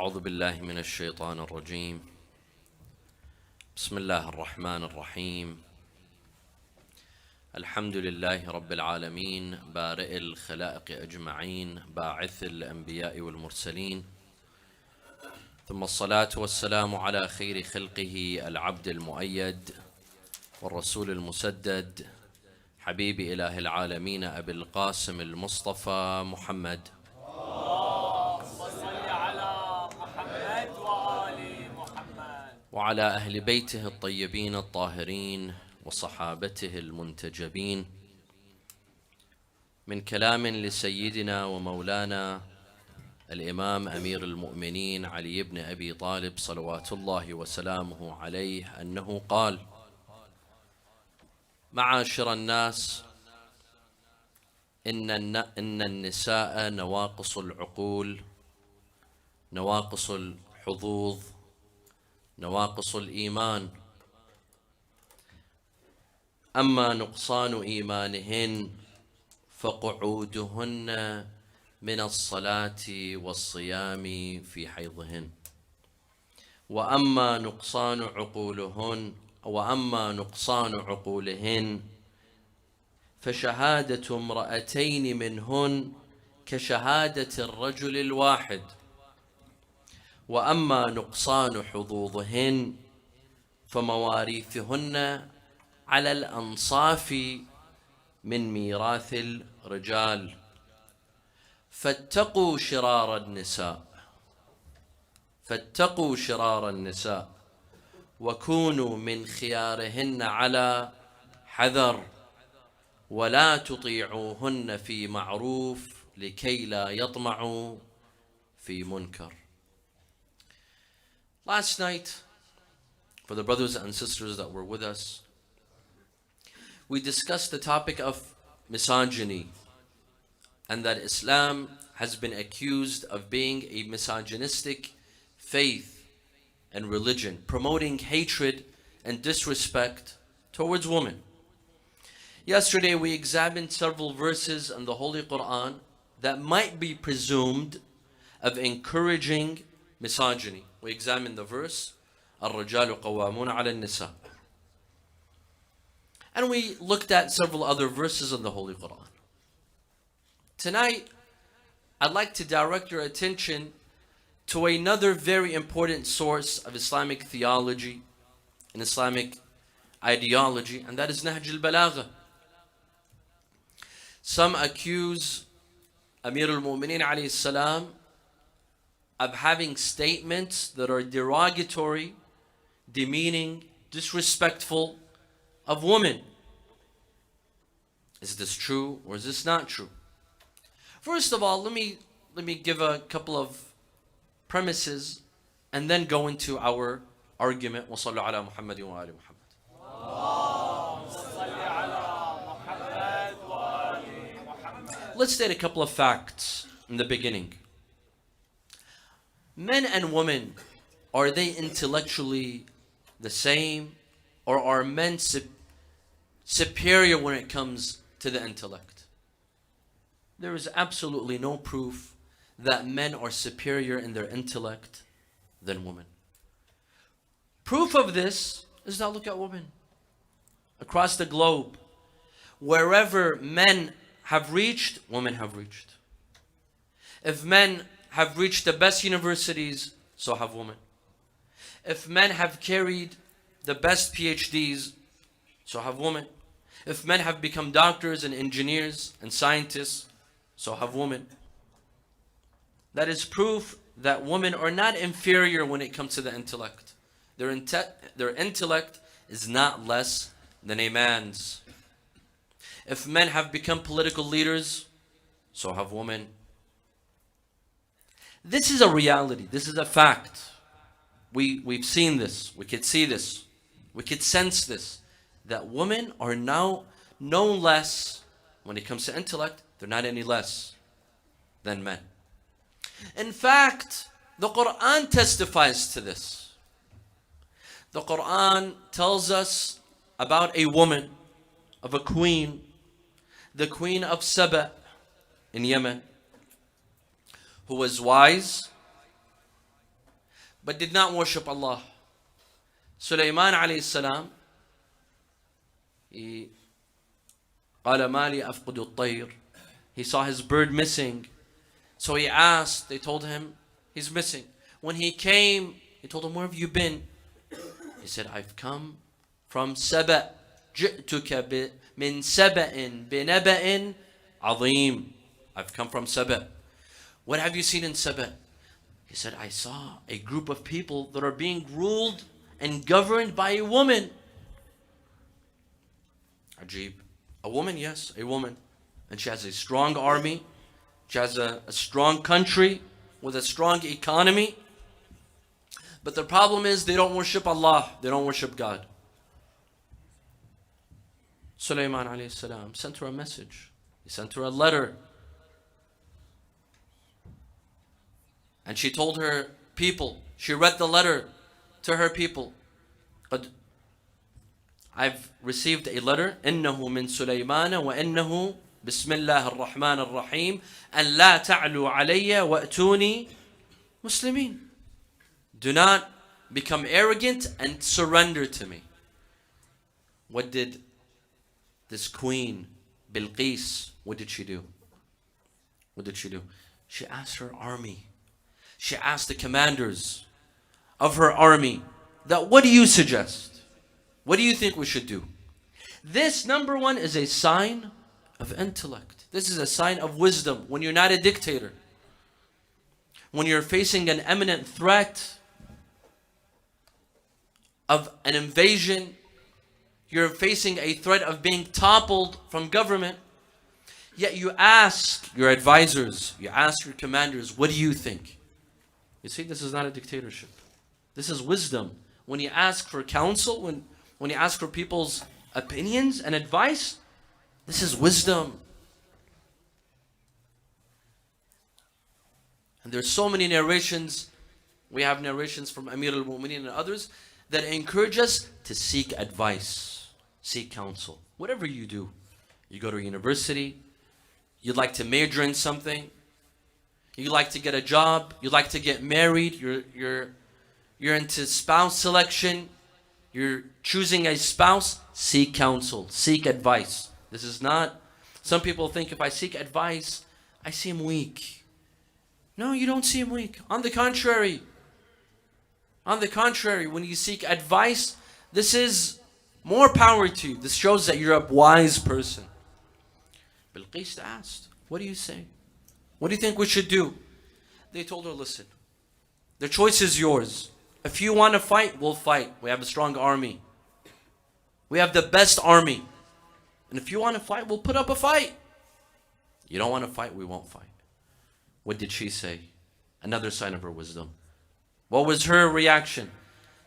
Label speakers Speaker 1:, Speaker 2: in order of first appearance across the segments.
Speaker 1: أعوذ بالله من الشيطان الرجيم. بسم الله الرحمن الرحيم. الحمد لله رب العالمين، بارئ الخلائق أجمعين، باعث الأنبياء والمرسلين، ثم الصلاة والسلام على خير خلقه العبد المؤيد والرسول المسدد، حبيب إله العالمين أبي القاسم المصطفى محمد. وعلى أهل بيته الطيبين الطاهرين وصحابته المنتجبين. من كلام لسيدنا ومولانا الإمام أمير المؤمنين علي بن أبي طالب صلوات الله وسلامه عليه أنه قال: معاشر الناس، إن النساء نواقص العقول، نواقص الحظوظ، نواقص الإيمان. أما نقصان إيمانهن فقعودهن من الصلاة والصيام في حيضهن، وأما نقصان عقولهن فشهادة امرأتين منهن كشهادة الرجل الواحد، وأما نقصان حظوظهن فمواريثهن على الأنصاف من ميراث الرجال. فاتقوا شرار النساء وكونوا من خيارهن على حذر، ولا تطيعوهن في معروف لكي لا يطمعوا في منكر. Last night, for the brothers and sisters that were with us, we discussed the topic of misogyny, and that Islam has been accused of being a misogynistic faith and religion, promoting hatred and disrespect towards women. Yesterday we examined several verses in the Holy Quran that might be presumed of encouraging misogyny. We examined the verse, الرجال قوامون على النساء. And we looked at several other verses in the Holy Quran. Tonight, I'd like to direct your attention to another very important source of Islamic theology and Islamic ideology, and that is Nahjul Balagha. Some accuse Amir al-Mu'mineen alayhi salam of having statements that are derogatory, demeaning, disrespectful of women. Is this true or is this not true? First of all, let me give a couple of premises and then go into our argument. وصلوا على محمد وآل محمد. Let's state a couple of facts in the beginning. Men and women, are they intellectually the same, or are men superior when it comes to the intellect? There is absolutely no proof that men are superior in their intellect than women. Proof of this is that look at women across the globe. Wherever men have reached, women have reached. If men have reached the best universities, so have women. If men have carried the best PhDs, so have women. If men have become doctors and engineers and scientists, so have women. That is proof that women are not inferior when it comes to the intellect. Their intellect is not less than a man's. If men have become political leaders, so have women. This is a reality. This is a fact. We've seen this. We could see this. We could sense this. That women are now no less, when it comes to intellect, they're not any less than men. In fact, the Quran testifies to this. The Quran tells us about a woman, of a queen, the queen of Saba in Yemen, who was wise, but did not worship Allah. Sulaiman alayhi salam, he قال ما لي أفقد الطير. He saw his bird missing. So he asked, they told him he's missing. When he came, he told him, where have you been? He said, I've come from Saba. جئتك من سبأ بنبأ عظيم. I've come from Saba. What have you seen in Saba? He said, I saw a group of people that are being ruled and governed by a woman. Ajib. A woman, yes, a woman. And she has a strong army. She has a strong country with a strong economy. But the problem is they don't worship Allah. They don't worship God. Sulaiman alayhi salam sent her a message. He sent her a letter. And she told her people, she read the letter to her people. I've received a letter. إنه من سليمان وإنه بسم الله الرحمن الرحيم أن لا تعلوا علي وأتوني مسلمين. Do not become arrogant and surrender to me. What did this queen, Bilqis, what did she do? What did she do? She asked her army. She asked the commanders of her army that, what do you suggest? What do you think we should do? This, number one, is a sign of intellect. This is a sign of wisdom when you're not a dictator. When you're facing an imminent threat of an invasion, you're facing a threat of being toppled from government, yet you ask your advisors, you ask your commanders, what do you think? You see, this is not a dictatorship. This is wisdom. When you ask for counsel, when you ask for people's opinions and advice, this is wisdom. And there's so many narrations. We have narrations from Amir al-Mu'mineen and others that encourage us to seek advice, seek counsel. Whatever you do, you go to university, you'd like to major in something, you like to get a job, you like to get married, you're into spouse selection, you're choosing a spouse, seek counsel, seek advice. This is not, some people think if I seek advice, I seem weak. No, you don't seem weak. On the contrary, when you seek advice, this is more power to you. This shows that you're a wise person. Bilqis asked, what do you say? What do you think we should do? They told her, listen, the choice is yours. If you want to fight, we'll fight. We have a strong army. We have the best army. And if you want to fight, we'll put up a fight. You don't want to fight, we won't fight. What did she say? Another sign of her wisdom. What was her reaction?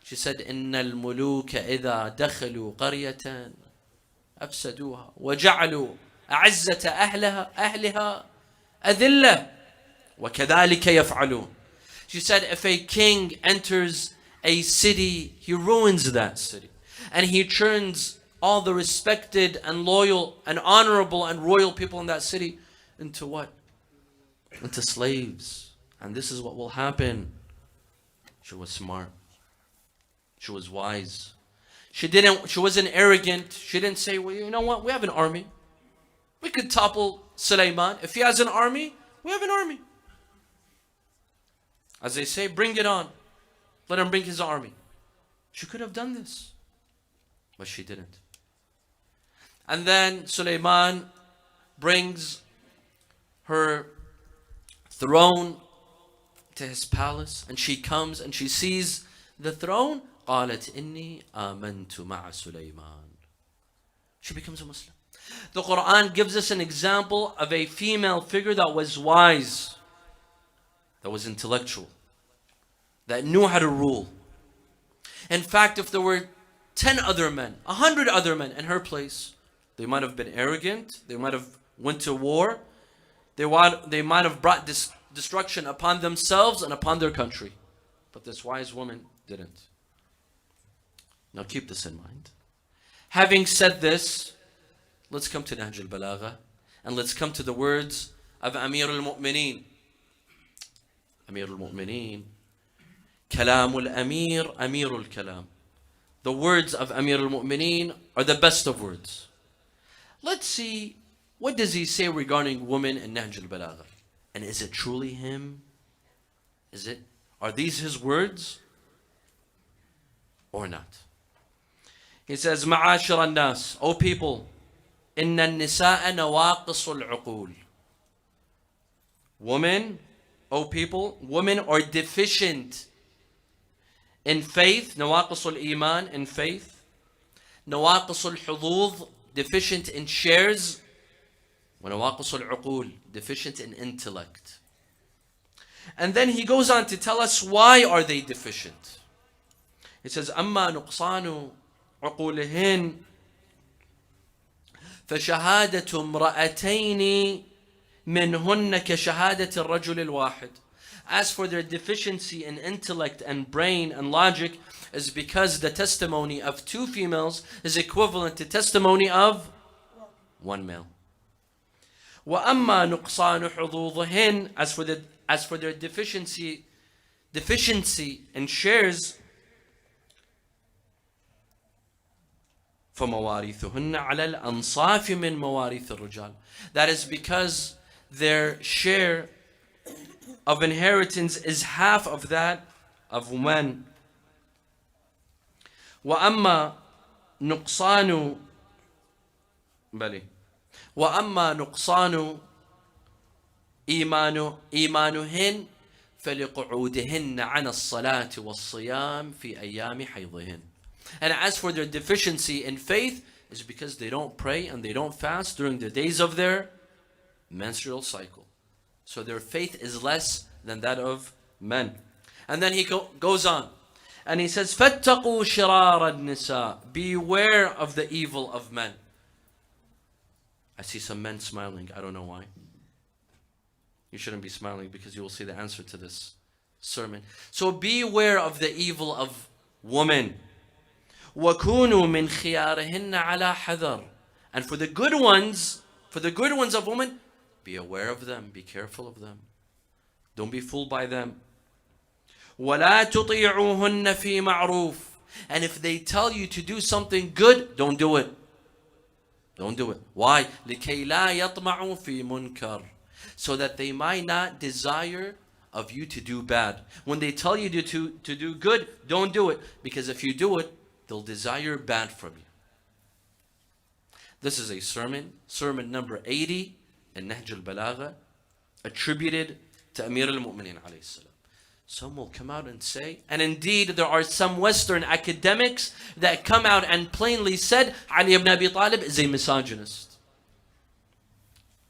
Speaker 1: She said, إِنَّ الْمُلُوكَ إِذَا دَخَلُوا قَرْيَةً أَفْسَدُوهَا وَجَعَلُوا أَعِزَّةَ أَهْلِهَا أَذِلَّةً وَكَذَلِكَ يَفْعَلُونَ. She said, if a king enters a city, he ruins that city. And he turns all the respected and loyal and honorable and royal people in that city into what? Into slaves. And this is what will happen. She was smart. She was wise. She wasn't arrogant. She didn't say, well, you know what? We have an army. We could topple Sulaiman. If he has an army, we have an army. As they say, bring it on. Let him bring his army. She could have done this, but she didn't. And then Sulaiman brings her throne to his palace, and she comes and she sees the throne. قالت إني آمنت مع سليمان. She becomes a Muslim. The Quran gives us an example of a female figure that was wise, that was intellectual, that knew how to rule. In fact, if there were 10 other men, 100 other men in her place, they might have been arrogant, they might have went to war, they might have brought destruction upon themselves and upon their country. But this wise woman didn't. Now keep this in mind. Having said this, let's come to Nahjul Balagha, and let's come to the words of Amir al-Mu'mineen. Amir al-Mu'mineen, Kalamul Amir, Amirul Kalam. The words of Amir al-Mu'mineen are the best of words. Let's see, what does he say regarding women in Nahjul Balagha? And is it truly him? Are these his words? Or not? He says, Ma'ashir al-Nas, O people, Inna al-nisa'a nawaqisul uqul. Women, O people, women are deficient in faith, nawaqisul iman, in faith, nawaqisul hudud, deficient in shares, wa nawaqisul uqul, deficient in intellect. And then he goes on to tell us why are they deficient. He says, أما نقصان عقولهن فشهادة امرأتين منهن كشهادة الرجل الواحد. As for their deficiency in intellect and brain and logic, is because the testimony of two females is equivalent to testimony of one male. وأما نقصان حظوظهن, as for their deficiency in shares, فمواريثهن على الأنصاف من مواريث الرجال. That is because their share of inheritance is half of that of women. وأما نقصان إيمانهن فلقعودهن عن الصلاة والصيام في أيام حيضهن. And as for their deficiency in faith, is because they don't pray and they don't fast during the days of their menstrual cycle. So their faith is less than that of men. And then he goes on and he says, فَاتَّقُوا شِرَارَ النِّسَاءِ. Beware of the evil of men. I see some men smiling. I don't know why. You shouldn't be smiling because you will see the answer to this sermon. So beware of the evil of women. وَكُونُوا مِنْ خِيَارِهِنَّ عَلَى حَذَرٍ. And for the good ones of women, be aware of them, be careful of them. Don't be fooled by them. وَلَا تُطِيعُوهُنَّ فِي مَعْرُوفٍ. And if they tell you to do something good, don't do it. Don't do it. Why? لِكَيْ لَا يَطْمَعُوا فِي مُنْكَرٍ. So that they might not desire of you to do bad. When they tell you to do good, don't do it. Because if you do it, they'll desire bad from you. This is a sermon number 80 in Nahjul Balagha, attributed to Amir al-Mu'mineen alayhi salam. Some will come out and say, and indeed there are some Western academics that come out and plainly said Ali ibn Abi Talib is a misogynist.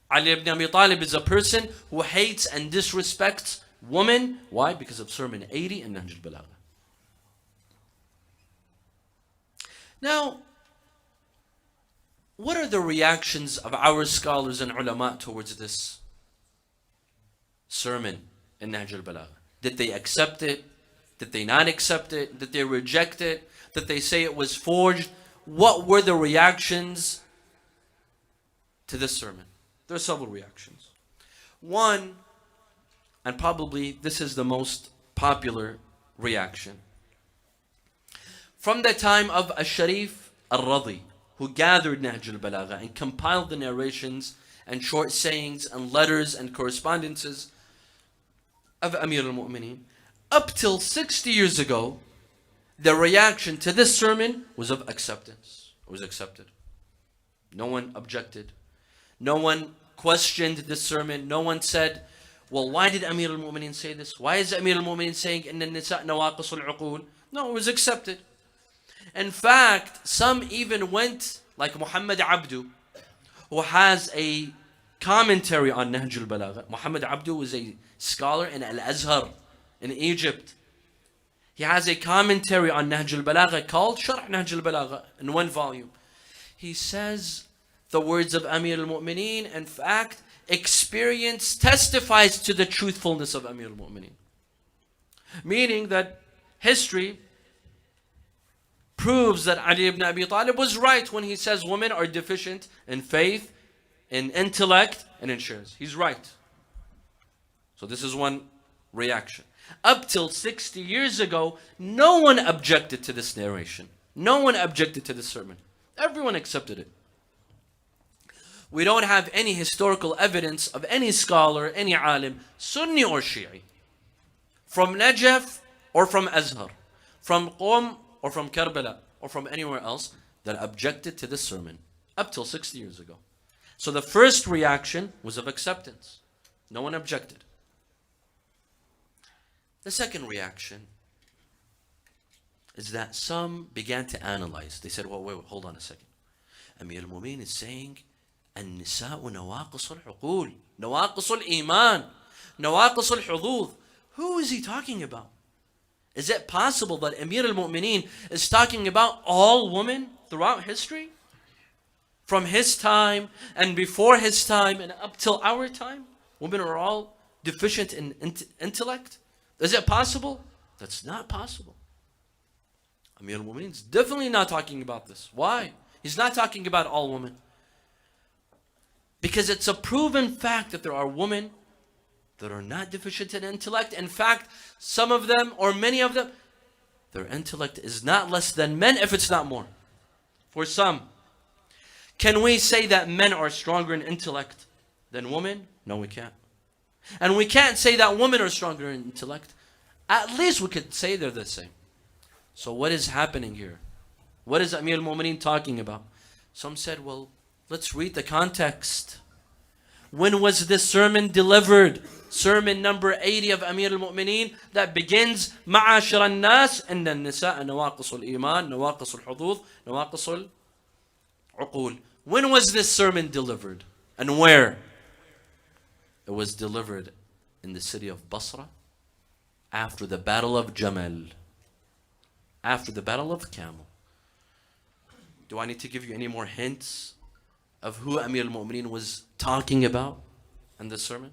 Speaker 1: Ali ibn Abi Talib is a person who hates and disrespects women. Why? Because of sermon 80 in Nahjul Balagha. Now, what are the reactions of our scholars and ulama towards this sermon in Nahjul Balagha? Did they accept it? Did they not accept it? Did they reject it? Did they say it was forged? What were the reactions to this sermon? There are several reactions. One, and probably this is the most popular reaction. From the time of Al-Sharif Al-Radi, who gathered Nahjul Balagha and compiled the narrations and short sayings and letters and correspondences of Amir al-Mu'mineen, up till 60 years ago, the reaction to this sermon was of acceptance. It was accepted. No one objected. No one questioned this sermon. No one said, well, why did Amir al-Mu'mineen say this? Why is Amir al-Mu'mineen saying, إِنَّ النِّسَاءَ نَوَاقِصُ الْعُقُولِ? No, it was accepted. In fact, some even went, like Muhammad Abdu, who has a commentary on Nahjul Balagha. Muhammad Abdu was a scholar in Al-Azhar in Egypt. He has a commentary on Nahjul Balagha called Sharh Nahjul Balagha in one volume. He says the words of Amir al-Mu'mineen, in fact, experience testifies to the truthfulness of Amir al-Mu'mineen. Meaning that history proves that Ali ibn Abi Talib was right when he says women are deficient in faith, in intellect, and in shares. He's right. So this is one reaction. Up till 60 years ago, no one objected to this narration. No one objected to this sermon. Everyone accepted it. We don't have any historical evidence of any scholar, any alim, Sunni or Shi'i, from Najaf or from Azhar, from Qom or from Karbala or from anywhere else that objected to this sermon up till 60 years ago. So the first reaction was of acceptance. No one objected. The second reaction is that some began to analyze. They said, well, wait, hold on a second. Amir al-Mu'min is saying, النساء نواقص العقول, نواقص الإيمان, نواقص الحظوظ. Who is he talking about? Is it possible that Amir al-Mu'mineen is talking about all women throughout history? From his time and before his time and up till our time? Women are all deficient in intellect? Is it possible? That's not possible. Amir al-Mu'mineen is definitely not talking about this. Why? He's not talking about all women. Because it's a proven fact that there are women that are not deficient in intellect. In fact, some of them or many of them, their intellect is not less than men if it's not more. For some. Can we say that men are stronger in intellect than women? No, we can't. And we can't say that women are stronger in intellect. At least we could say they're the same. So what is happening here? What is Amir al-Mu'mineen talking about? Some said, well, let's read the context. When was this sermon delivered? Sermon number 80 of Amir al-Mu'mineen that begins معاشر الناس إن النساء نواقص الإيمان نواقص الحظوظ نواقص العقول. When was this sermon delivered? And where? It was delivered in the city of Basra after the battle of Jamal. After the battle of Camel. Do I need to give you any more hints of who Amir al-Mu'mineen was talking about in the sermon?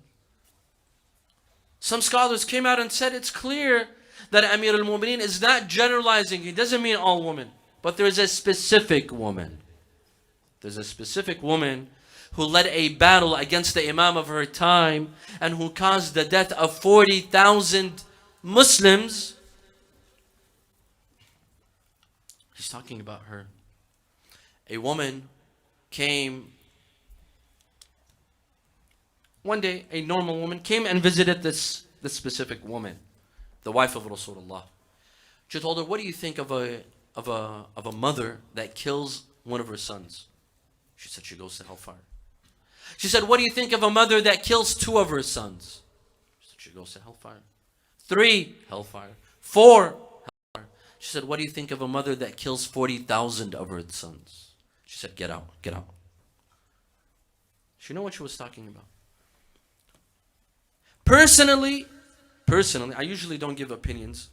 Speaker 1: Some scholars came out and said it's clear that Amir al-Mu'mineen is not generalizing. He doesn't mean all women. But there's a specific woman. There's a specific woman who led a battle against the Imam of her time and who caused the death of 40,000 Muslims. He's talking about her. A woman came, one day a normal woman came and visited this specific woman, the wife of Rasulullah. She told her, what do you think of a mother that kills one of her sons? She said she goes to hellfire. She said, what do you think of a mother that kills two of her sons? She said she goes to hellfire. 3, hellfire. 4, hellfire. She said, what do you think of a mother that kills 40,000 of her sons? She said, get out, get out. She knew what she was talking about. Personally, I usually don't give opinions,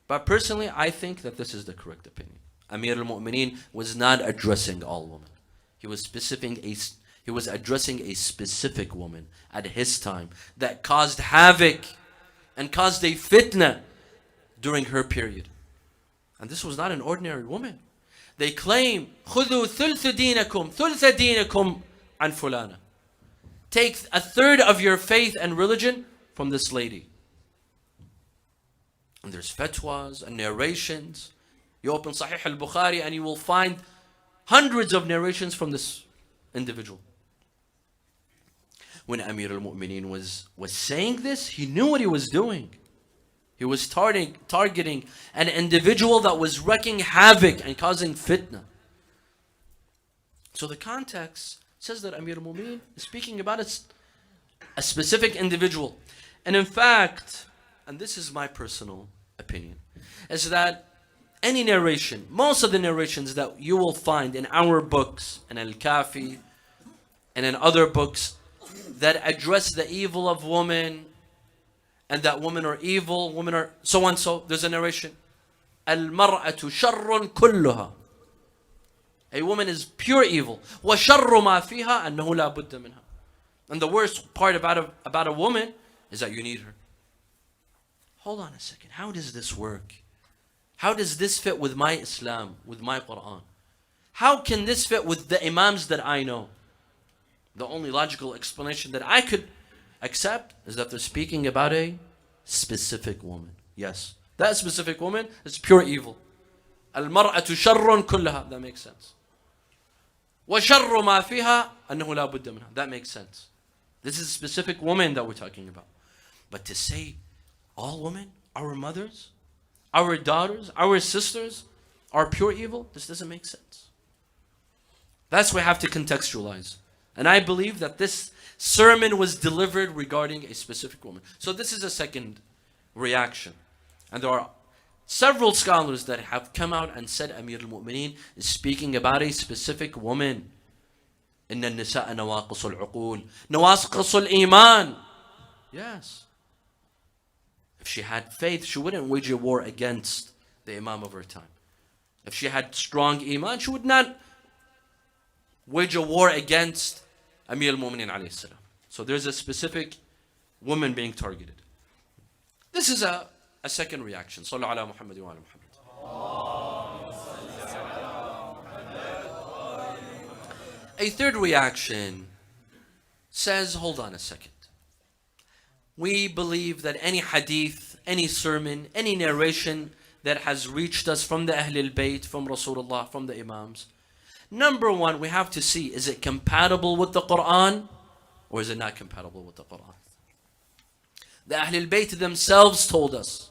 Speaker 1: but personally, I think that this is the correct opinion. Amir al-Mu'mineen was not addressing all women. He was addressing a specific woman at his time that caused havoc and caused a fitna during her period. And this was not an ordinary woman. They claim, خُذُوا ثُلْثَ دِينَكُمْ عَنْ فُلَانَ. Take a third of your faith and religion from this lady. And there's fatwas and narrations. You open Sahih al-Bukhari and you will find hundreds of narrations from this individual. When Amir al-Mu'mineen was saying this, he knew what he was doing. He was targeting an individual that was wreaking havoc and causing fitna. So the context says that Amir al-Mu'mineen is speaking about a specific individual. And in fact, and this is my personal opinion, is that any narration, most of the narrations that you will find in our books, in Al-Kafi, and in other books that address the evil of women, and that women are evil, women are so and so, there's a narration. Al-mar'atu sharrun kulluha. A woman is pure evil. وَشَرُّ مَا فِيهَا أَنَّهُ لَا بُدَّ مِنْهَا. And the worst part about a woman is that you need her. Hold on a second. How does this work? How does this fit with my Islam, with my Quran? How can this fit with the Imams that I know? The only logical explanation that I could accept is that they're speaking about a specific woman. Yes, that specific woman is pure evil. المرأة شر كلها. That makes sense. وشر ما فيها أنه لا بد منها. That makes sense. This is a specific woman that we're talking about. But to say all women, our mothers, our daughters, our sisters are pure evil, this doesn't make sense. That's why we have to contextualize. And I believe that this sermon was delivered regarding a specific woman. So this is a second reaction. And there are several scholars that have come out and said Amir al-Mu'mineen is speaking about a specific woman. إن النساء نواقص العقول نواقص الإيمان. Yes. If she had faith, she wouldn't wage a war against the Imam of her time. If she had strong Iman, she would not wage a war against Amir al-Mu'mineen alayhi salam. So there's a specific woman being targeted. This is a second reaction. Sallu ala Muhammad wa ala Muhammad. A third reaction says, hold on a second. We believe that any hadith, any sermon, any narration that has reached us from the Ahlul Bayt, from Rasulullah, from the Imams, number one, we have to see, is it compatible with the Quran or is it not compatible with the Quran? The Ahlul Bayt themselves told us,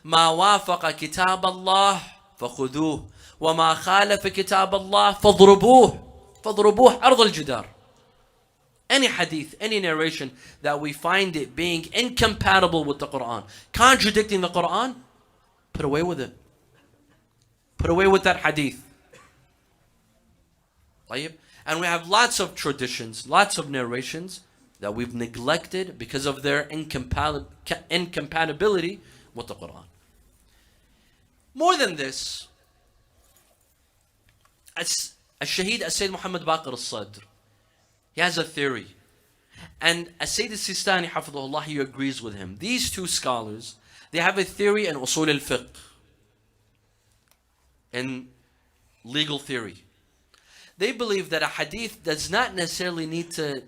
Speaker 1: ما وافق كتاب الله فخذوه وما خالف كتاب الله فاضربوه أرض الجدار. Any hadith, any narration that we find it being incompatible with the Quran, contradicting the Quran, put away with it. Put away with that hadith. And we have lots of traditions, lots of narrations that we've neglected because of their incompatibility with the Quran. More than this, as Shaheed Sayed Muhammad Baqir al-Sadr, he has a theory. And Sayyid al-Sistani, hafidhahullah, he agrees with him. These two scholars, they have a theory in usul al-fiqh, in legal theory. They believe that a hadith does not necessarily need to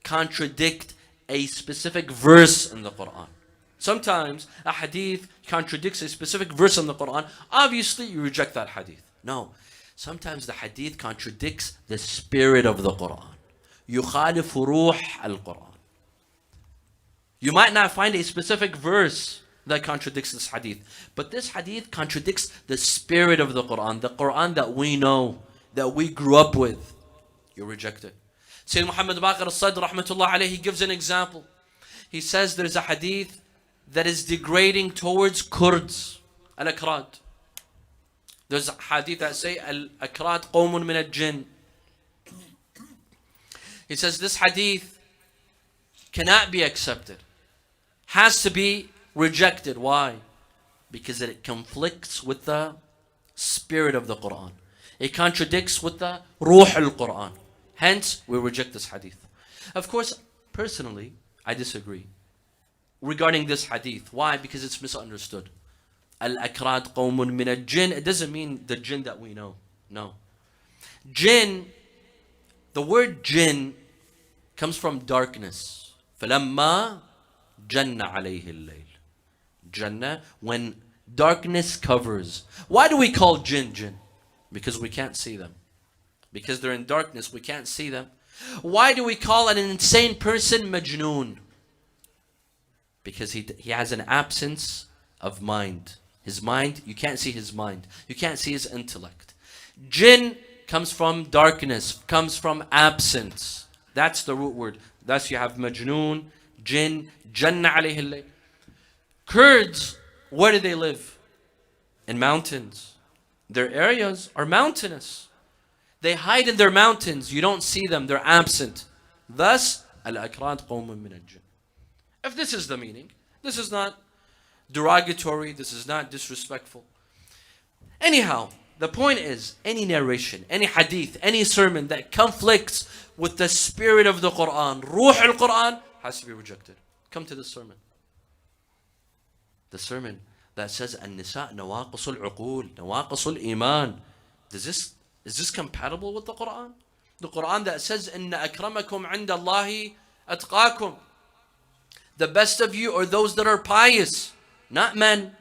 Speaker 1: contradict a specific verse in the Quran. Sometimes a hadith contradicts a specific verse in the Quran. Obviously, you reject that hadith. No. Sometimes the hadith contradicts the spirit of the Quran. يخالف روح القرآن. You might not find a specific verse that contradicts this hadith, but this hadith contradicts the spirit of the Quran that we know, that we grew up with. You reject it. Sayyid Muhammad Baqir al-Sadr rahmatullah alayhi, he gives an example. He says there's a hadith that is degrading towards Kurds, al-Akrad. There's a hadith that say al-Akrad qawmun min al-jinn. He says this hadith cannot be accepted, has to be rejected. Why? Because it conflicts with the spirit of the Quran. It contradicts with the ruh al-Quran. Hence, we reject this hadith. Of course, personally, I disagree regarding this hadith. Why? Because it's misunderstood. Al-Akrad qawmun min al-jinn. It doesn't mean the jinn that we know. No. Jinn, the word jinn comes from darkness. فَلَمَّا جَنَّ عَلَيْهِ اللَّيْلِ. Jannah, when darkness covers. Why do we call jinn jinn? Because we can't see them. Because they're in darkness, we can't see them. Why do we call an insane person majnoon? Because he has an absence of mind. His mind, you can't see his mind. You can't see his intellect. Jinn comes from darkness, comes from absence. That's the root word. Thus you have majnoon, jinn, janna alayhi al-layl. Kurds, where do they live? In mountains. Their areas are mountainous. They hide in their mountains. You don't see them. They're absent. Thus, al-akrad qawmun min al-jinn. If this is the meaning, this is not derogatory, this is not disrespectful. Anyhow, the point is, any narration, any hadith, any sermon that conflicts with the spirit of the Quran, ruh al-Quran, has to be rejected. Come to the sermon. The sermon that says, An-Nisa nawaqis al-uqul, nawaqis al-iman. Is this compatible with the Quran? The Quran that says, Inna akramakum inda Allahi atqakum. The best of you are those that are pious, not men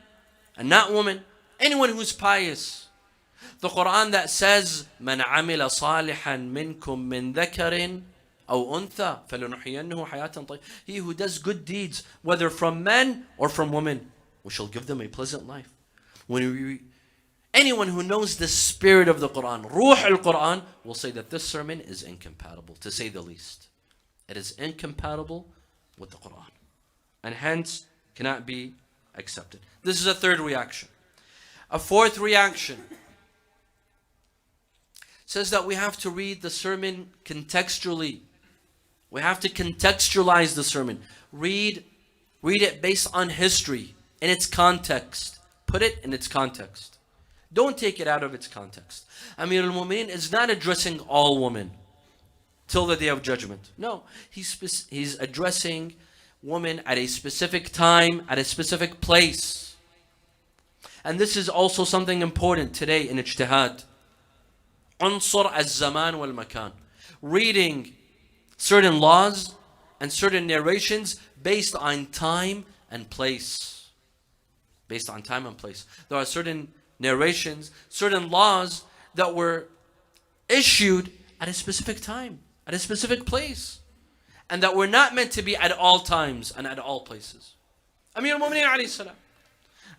Speaker 1: and not women. Anyone who's pious. The Quran that says, "Man amila salihan minkum min dhakarin aw untha falanuhyiyannahu hayatan tayyibah." He who does good deeds, whether from men or from women, we shall give them a pleasant life. Anyone who knows the spirit of the Quran, Ruh al-Quran, will say that this sermon is incompatible, to say the least. It is incompatible with the Quran, and hence cannot be accepted. This is a third reaction. A fourth reaction says that we have to read the sermon contextually. We have to contextualize the sermon. Read it based on history, in its context. Put it in its context. Don't take it out of its context. Amir al-Mu'mineen is not addressing all women till the day of judgment. No, he's addressing women at a specific time, at a specific place. And this is also something important today in ijtihad. Unsur az-zaman wal-makan. Reading certain laws and certain narrations based on time and place. Based on time and place. There are certain narrations, certain laws that were issued at a specific time, at a specific place, and that were not meant to be at all times and at all places. Amir al-Mu'mineen alayhi salam.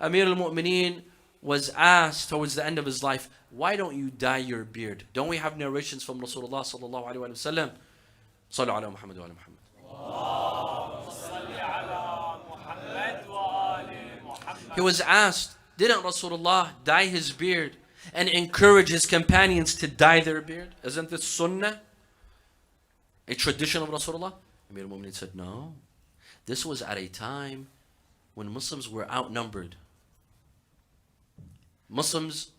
Speaker 1: Amir al-Mu'mineen was asked towards the end of his life, why don't you dye your beard? Don't we have narrations from Rasulullah sallallahu alayhi wa sallam? Sallu ala Muhammad wa ala Muhammad. He was asked, didn't Rasulullah dye his beard and encourage his companions to dye their beard? Isn't this sunnah? A tradition of Rasulullah? Amir al-Mu'mineen said, no. This was at a time when Muslims were outnumbered. Muslims,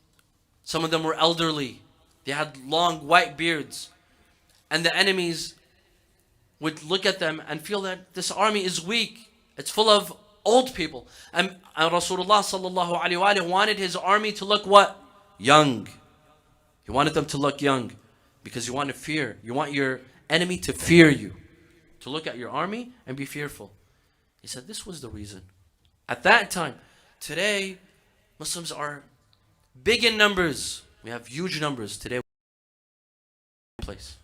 Speaker 1: some of them were elderly. They had long white beards. And the enemies would look at them and feel that this army is weak. It's full of old people. And Rasulullah sallallahu alayhi wa sallam wanted his army to look what? Young. He wanted them to look young. Because you want to fear. You want your enemy to fear you. To look at your army and be fearful. He said this was the reason. At that time. Today, Muslims are big in numbers. We have huge numbers today. Place.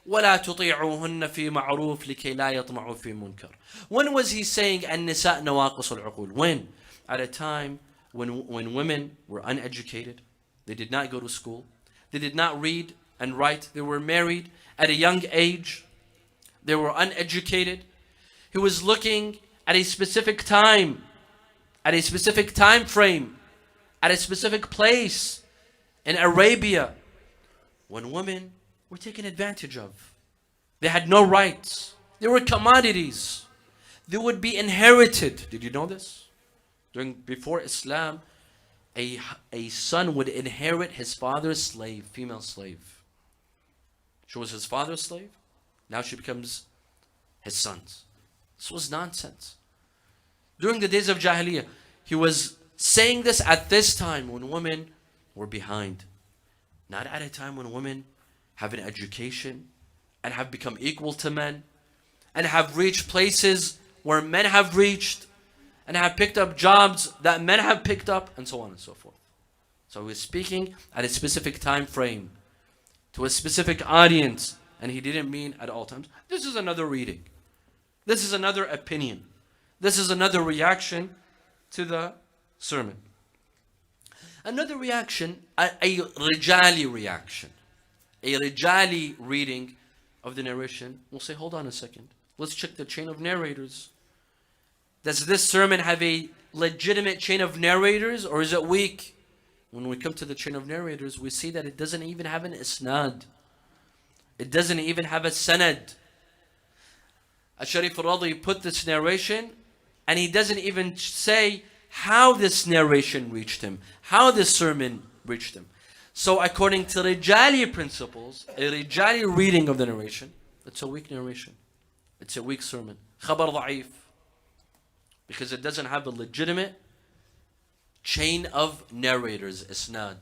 Speaker 1: وَلَا تُطِيعُوهُنَّ فِي مَعْرُوفٍ لِكَيْ لَا يَطْمَعُوا فِي مُنْكَرٍ. When was he saying النِّسَاء نَوَاقِصُ الْعُقُولِ? When? At a time when women were uneducated. They did not go to school. They did not read and write. They were married at a young age. They were uneducated. He was looking at a specific time, at a specific time frame, at a specific place in Arabia when women were taken advantage of. They had no rights. They were commodities. They would be inherited. Did you know this? Before Islam, a son would inherit his father's slave, female slave. She was his father's slave. Now she becomes his son's. This was nonsense. During the days of Jahiliyyah, he was saying this at this time when women were behind. Not at a time when women have an education and have become equal to men and have reached places where men have reached and have picked up jobs that men have picked up and so on and so forth. So he was speaking at a specific time frame to a specific audience, and he didn't mean at all times. This is another reading. This is another opinion. This is another reaction to the sermon. Another reaction, a rijali reaction. A rijali reading of the narration. We'll say, hold on a second. Let's check the chain of narrators. Does this sermon have a legitimate chain of narrators, or is it weak? When we come to the chain of narrators, we see that it doesn't even have an isnad. It doesn't even have a sanad. Al-Sharif al-Radi put this narration, and he doesn't even say how this narration reached him, how this sermon reached him. So according to Rijali principles, a Rijali reading of the narration, it's a weak narration. It's a weak sermon. Khabar da'if. Because it doesn't have a legitimate chain of narrators, isnad.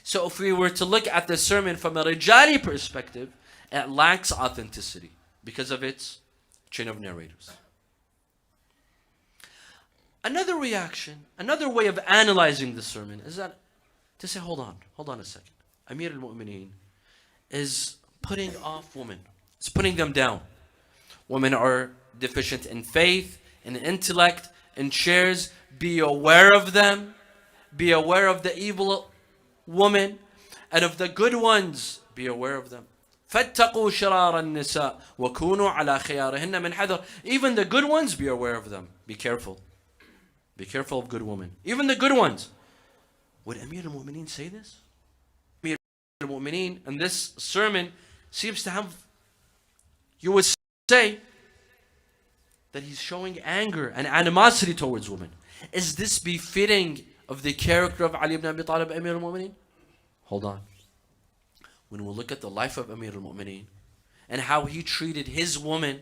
Speaker 1: So if we were to look at the sermon from a Rijali perspective, it lacks authenticity because of its Chain of narrators. Another reaction, another way of analyzing the sermon is that to say, hold on a second. Amir al-Mu'mineen is putting off women. It's putting them down. Women are deficient in faith, in intellect, in shares. Be aware of them. Be aware of the evil woman and of the good ones. Be aware of them. فَاتَّقُوا شَرَارَ النِّسَاءِ وَكُونُوا عَلَى خِيَارِهِنَّ مِنْ حَذَرٍ. Even the good ones, be aware of them. Be careful. Be careful of good women. Even the good ones. Would Amir al-Mu'mineen say this? Amir al-Mu'mineen, and this sermon seems to have, you would say, that he's showing anger and animosity towards women. Is this befitting of the character of Ali ibn Abi Talib, Amir al-Mu'mineen? Hold on. When we look at the life of Amir al-Mu'mineen and how he treated his woman,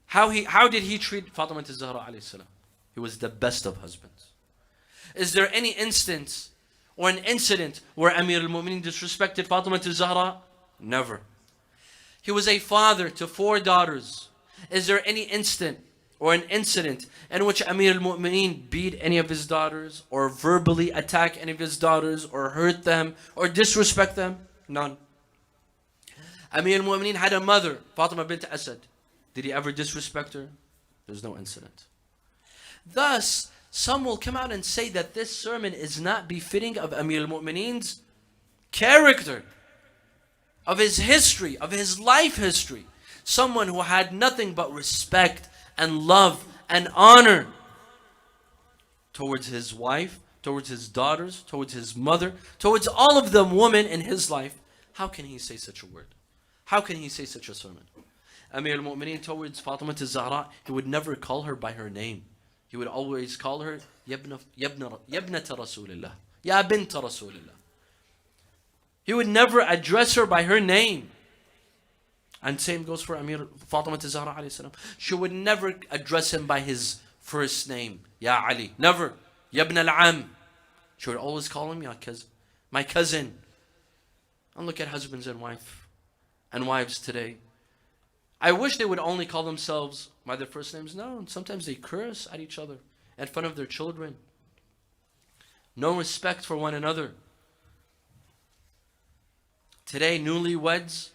Speaker 1: how did he treat Fatima Zahra alayhi salam? He was the best of husbands. Is there any instance or an incident where Amir al-Mu'mineen disrespected Fatima Zahra? Never. He was a father to 4 daughters. Is there any instant or an incident in which Amir al-Mu'mineen beat any of his daughters or verbally attack any of his daughters or hurt them or disrespect them? None. Amir al-Mu'mineen had a mother, Fatima bint Asad. Did he ever disrespect her? There's no incident. Thus, some will come out and say that this sermon is not befitting of Amir al-Mu'mineen's character, of his history, of his life history. Someone who had nothing but respect and love and honor towards his wife, towards his daughters, towards his mother, towards all of them women in his life. How can he say such a word? How can he say such a sermon? Amir al-Mu'mineen towards Fatima Zahra, he would never call her by her name. He would always call her Yabnata Rasulillah, Ya Binta Rasulillah. He would never address her by her name. And same goes for Fatima Zahra alayhi salam. She would never address him by his first name, Ya Ali. Never. Yabn al-Am. She would always call him, Ya cousin, my cousin. And look at husbands and wives today. I wish they would only call themselves by their first names. No, sometimes they curse at each other in front of their children. No respect for one another. Today, newlyweds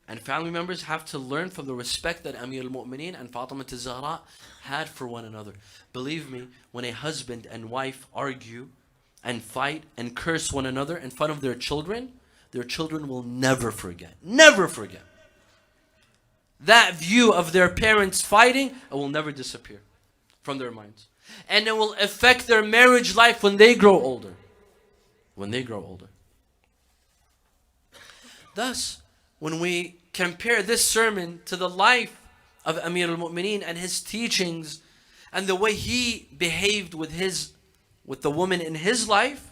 Speaker 1: and family members have to learn from the respect that Amir al-Mu'mineen and Fatima Zahra had for one another. Believe me, when a husband and wife argue and fight and curse one another in front of their children will never forget. Never forget. That view of their parents fighting, it will never disappear from their minds. And it will affect their marriage life when they grow older. When they grow older. Thus, when we compare this sermon to the life of Amir al-Mu'mineen and his teachings and the way he behaved with the woman in his life,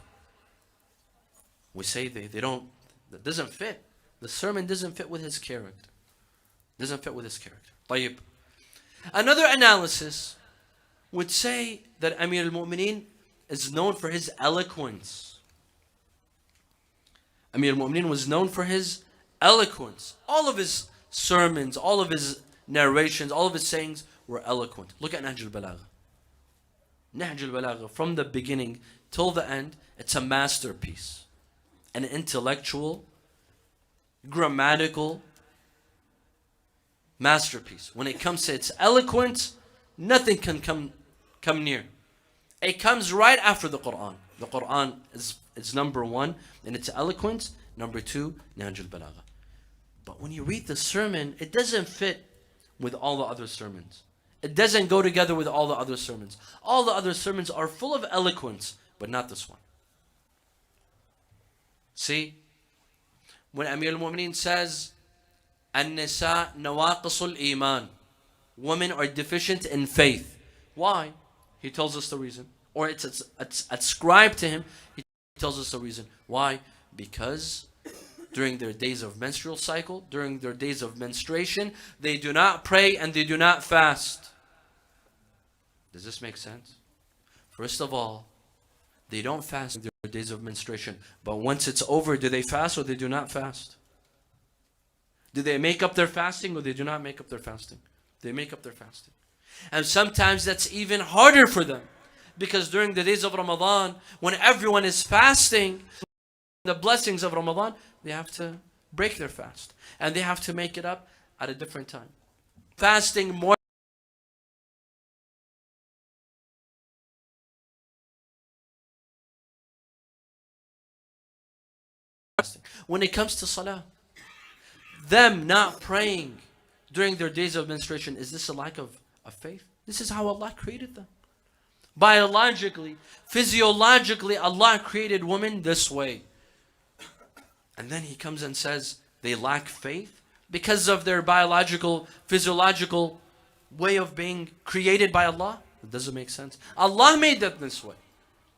Speaker 1: we say that doesn't fit. The sermon doesn't fit with his character. Doesn't fit with his character. طيب. Another analysis would say that Amir al-Mu'mineen is known for his eloquence. Amir al-Mu'mineen was known for his eloquence. All of his sermons, all of his narrations, all of his sayings were eloquent. Look at Nahjul Balagha. Nahjul Balagha, from the beginning till the end, it's a masterpiece. An intellectual, grammatical masterpiece. When it comes to its eloquence, nothing can come near. It comes right after the Quran. The Quran is number 1 in its eloquence. Number 2, Nahjul Balagha. But when you read the sermon, it doesn't fit with all the other sermons. It doesn't go together with all the other sermons. All the other sermons are full of eloquence, but not this one. See, when Amir al-Mu'mineen says, An-nisa nawaqisul iman, women are deficient in faith. Why? He tells us the reason. Or it's ascribed to him. He tells us the reason. Why? Because during their days of menstrual cycle, during their days of menstruation, they do not pray and they do not fast. Does this make sense? First of all, they don't fast in their days of menstruation. But once it's over, do they fast or they do not fast? Do they make up their fasting or they do not make up their fasting? They make up their fasting. And sometimes that's even harder for them. Because during the days of Ramadan, when everyone is fasting, the blessings of Ramadan, they have to break their fast. And they have to make it up at a different time. Fasting more. When it comes to salah, them not praying during their days of menstruation, is this a lack of faith? This is how Allah created them. Biologically, physiologically, Allah created women this way. And then He comes and says they lack faith because of their biological, physiological way of being created by Allah. It doesn't make sense. Allah made them this way.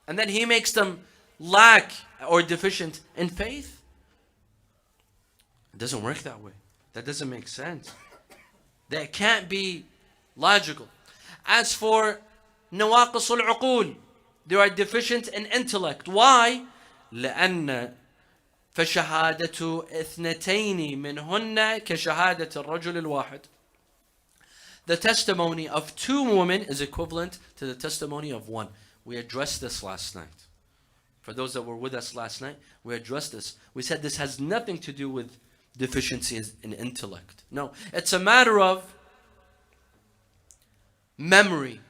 Speaker 1: And then He makes them lack or deficient in faith. It doesn't work that way. That doesn't make sense. That can't be logical. As for نواقص العقول, they are deficient in intellect. Why? لأن فشهادة اثنتين منهن كشهادة الرجل الواحد. The testimony of two women is equivalent to the testimony of one. We addressed this last night. For those that were with us last night, we addressed this. We said this has nothing to do with deficiencies in intellect. No, it's a matter of memory.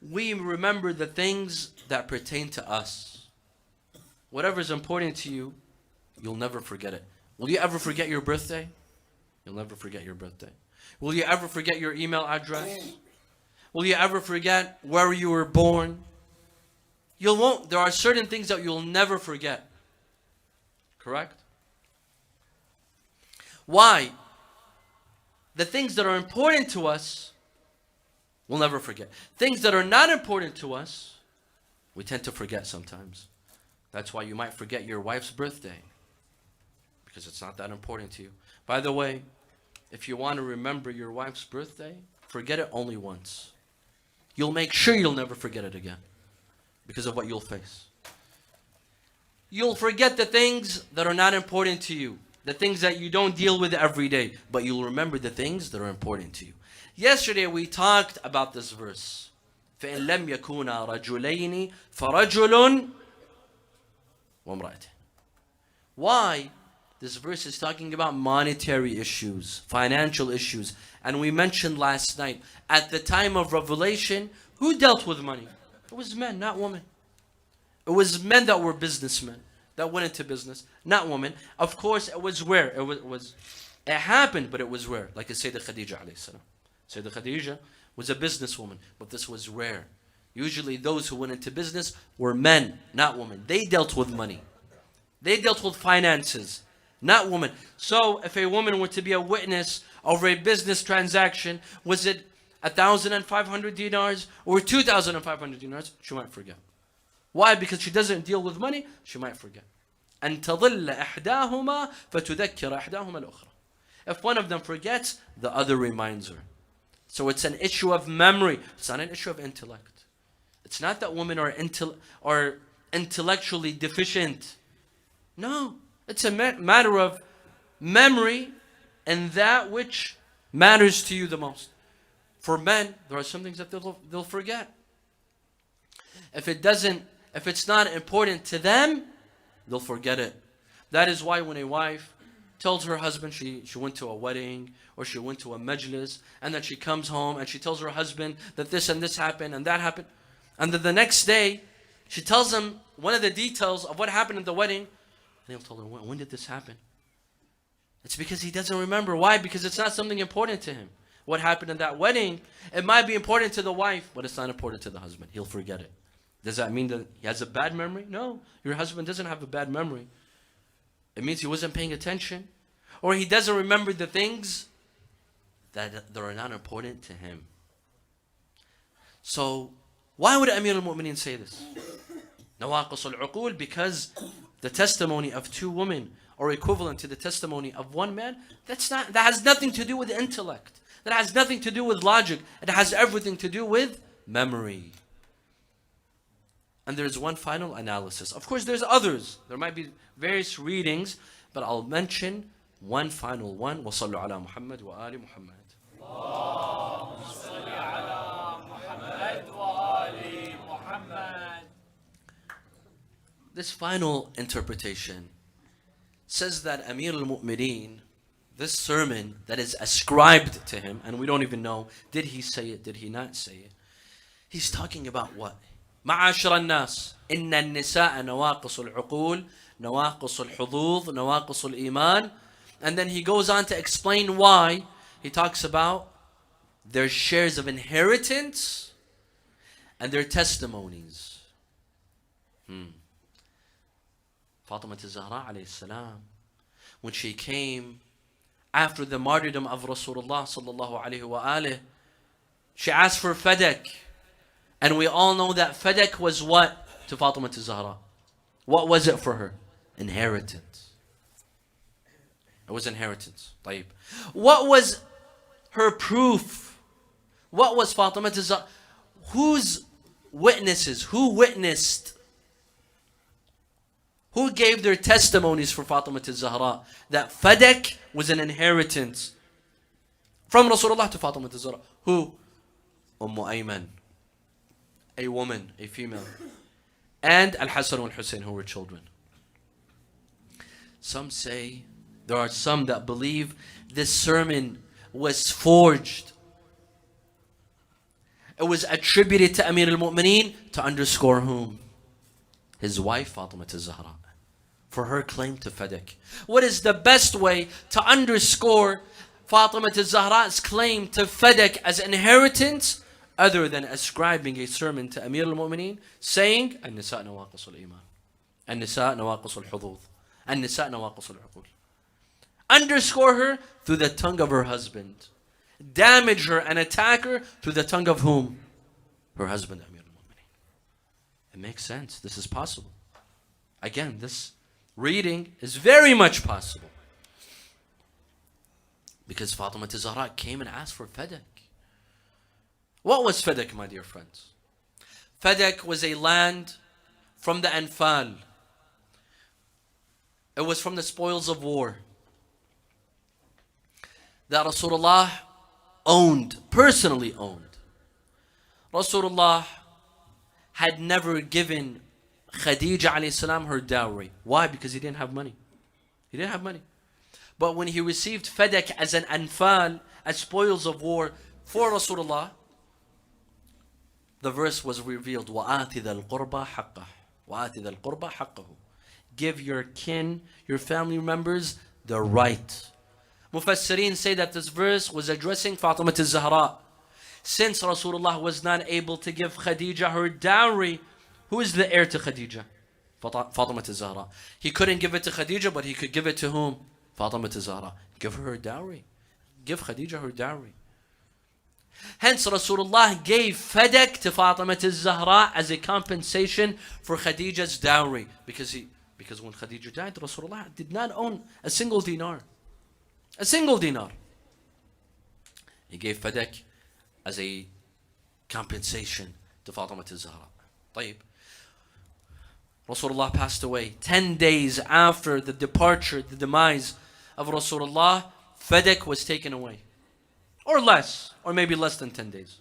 Speaker 1: We remember the things that pertain to us. Whatever is important to you, you'll never forget it. Will you ever forget your birthday? You'll never forget your birthday. Will you ever forget your email address? Will you ever forget where you were born? You won't. There are certain things that you'll never forget. Correct? Why? The things that are important to us, we'll never forget. Things that are not important to us, we tend to forget sometimes. That's why you might forget your wife's birthday, because it's not that important to you. By the way, if you want to remember your wife's birthday, forget it only once. You'll make sure you'll never forget it again, because of what you'll face. You'll forget the things that are not important to you, the things that you don't deal with every day, but you'll remember the things that are important to you. Yesterday we talked about this verse. فَإِن لَمْ يَكُونَا رَجُلَيْنِ فَرَجُلٌ وَامْرَأَتِهِ. Why? This verse is talking about monetary issues, financial issues. And we mentioned last night, at the time of revelation, who dealt with money? It was men, not women. It was men that were businessmen, that went into business, not women. Of course, it was rare. It happened, but it was rare. Like Sayyidah Khadija alayhi salam. Sayyidah Khadija was a businesswoman, but this was rare. Usually those who went into business were men, not women. They dealt with money. They dealt with finances, not women. So if a woman were to be a witness over a business transaction, was it 1,500 dinars or 2,500 dinars? She might forget. Why? Because she doesn't deal with money, she might forget. أن تضل إحداهما فتذكر إحداهما الأخرى. If one of them forgets, the other reminds her. So it's an issue of memory. It's not an issue of intellect. It's not that women are intellectually deficient. No, it's a matter of memory and that which matters to you the most. For men, there are some things that they'll forget. If it's not important to them, they'll forget it. That is why when a wife tells her husband she went to a wedding or she went to a majlis, and then she comes home and she tells her husband that this and this happened and that happened, and then the next day she tells him one of the details of what happened at the wedding, and he'll tell her, when did this happen? It's because he doesn't remember. Why? Because it's not something important to him. What happened in that wedding, it might be important to the wife, but it's not important to the husband. He'll forget it. Does that mean that he has a bad memory? No, your husband doesn't have a bad memory. It means he wasn't paying attention, or he doesn't remember the things that are not important to him. So why would Amir al-Mu'mineen say this? Nawaqis al-uqul, because the testimony of two women are equivalent to the testimony of one man. That has nothing to do with intellect. That has nothing to do with logic. It has everything to do with memory. And there's one final analysis. Of course, there's others. There might be various readings, but I'll mention one final one. وَصَلُّوا عَلَى مُحَمَّدٍ وَآلِ مُحَمَّدٍ. This final interpretation says that Amir al-Mu'mineen, this sermon that is ascribed to him, and we don't even know, did he say it, did he not say it? He's talking about what? معاشر الناس إن النساء نواقص العقول نواقص الحظوظ نواقص الإيمان. And then he goes on to explain why. He talks about their shares of inheritance and their testimonies. Fatima Zahra alayhi salam, when she came after the martyrdom of Rasulullah sallallahu alayhi wa alih, she asked for fadak. And we all know that fadak was what to Fatima Zahra? What was it for her? Inheritance. It was inheritance. طيب. What was her proof? What was Fatima Zahra? Whose witnesses? Who witnessed? Who gave their testimonies for Fatima Zahra? That fadak was an inheritance from Rasulullah to Fatima Zahra. Who? Ayman, a woman, a female. And Al-Hasan Al-Hussein, who were children. Some say, there are some that believe this sermon was forged. It was attributed to Amir al-Mu'mineen to underscore whom? His wife Fatima Zahra, for her claim to fadak. What is the best way to underscore Fatima Zahra's claim to fadak as inheritance other than ascribing a sermon to Amir al-Mu'mineen saying النساء نواقص الإيمان النساء نواقص الحظوظ النساء نواقص العقول. Underscore her through the tongue of her husband. Damage her and attack her through the tongue of whom? Her husband, Amir al-Mu'mineen. It makes sense. This is possible. Again, this reading is very much possible. Because Fatima Zahra came and asked for fadak. What was fadak, my dear friends? Fadak was a land from the Anfal. It was from the spoils of war that Rasulullah owned, personally owned. Rasulullah had never given Khadija alayhi salam her dowry. Why? Because he didn't have money. He didn't have money. But when he received fadak as an anfal, as spoils of war for Rasulullah, the verse was revealed, وَآتِ ذَا الْقُرْبَى حَقَّهُ وَآتِ ذَا الْقُرْبَى حَقَّهُ. Give your kin, your family members, the right. Mufassirin say that this verse was addressing Fatima Zahra. Since Rasulullah was not able to give Khadija her dowry, who is the heir to Khadija? Fatima Zahra. He couldn't give it to Khadija, but he could give it to whom? Fatima Zahra. Give her dowry. Give Khadija her dowry. Hence Rasulullah gave fadak to Fatima Zahra as a compensation for Khadija's dowry. Because when Khadija died, Rasulullah did not own a single dinar. A single dinar. He gave fadak as a compensation to Fatima Zahra. طيب. Rasulullah passed away 10 days after the departure, the demise of Rasulullah. Fadak was taken away. Or less, or maybe less than 10 days.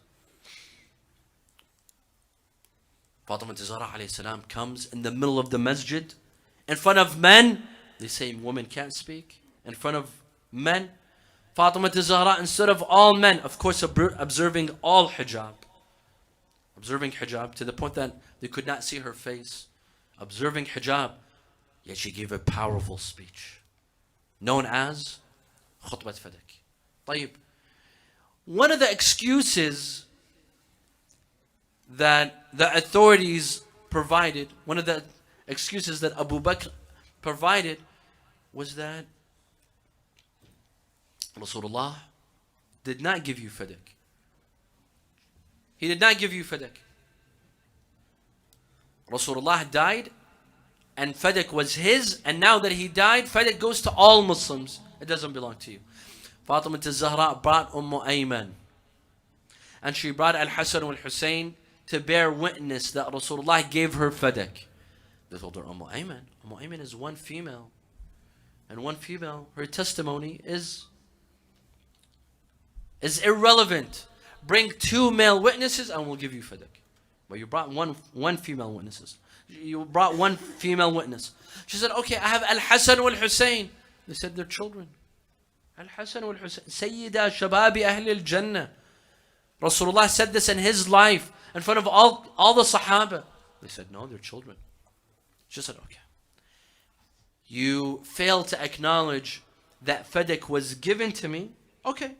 Speaker 1: Fatima Zahra alayhi salam comes in the middle of the masjid, in front of men. They say women can't speak. In front of men. Fatima Zahra, instead of all men, of course observing all hijab. Observing hijab to the point that they could not see her face. Observing hijab. Yet she gave a powerful speech. Known as Khutbat Fadak. طيب. One of the excuses that the authorities provided, one of the excuses that Abu Bakr provided was that Rasulullah did not give you fadak. He did not give you fadak. Rasulullah died and fadak was his, and now that he died, fadak goes to all Muslims. It doesn't belong to you. Fatima Zahra brought Ayman. And she brought Al-Hasan Al-Hussein to bear witness that Rasulullah gave her fadak. They told her, Ayman is one female. and one female, her testimony is irrelevant. Bring 2 male witnesses and we'll give you fadak. But you brought one female witnesses. You brought 1 female witness. She said, okay, I have Al-Hasan wal-Hussein. They said they're children. Al-Hasan wal-Hussein. Sayyida shababi ahli al-Jannah. Rasulullah said this in his life in front of all the Sahaba. They said, no, they're children. She said, okay. You fail to acknowledge that fadak was given to me. Okay.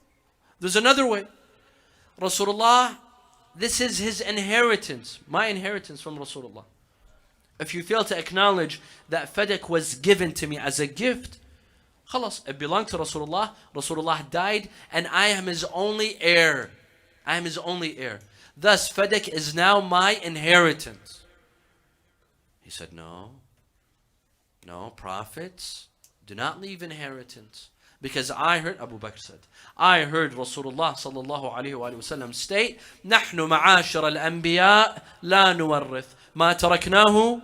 Speaker 1: There's another way. Rasulullah, this is his inheritance, my inheritance from Rasulullah. If you fail to acknowledge that fadak was given to me as a gift, khalas, it belonged to Rasulullah. Rasulullah died and I am his only heir. I am his only heir. Thus, fadak is now my inheritance. He said, no, prophets do not leave inheritance. Because I heard, Abu Bakr said, I heard Rasulullah sallallahu alayhi wa sallam state, نحن معاشر الأنبياء لا نورث ما تركناه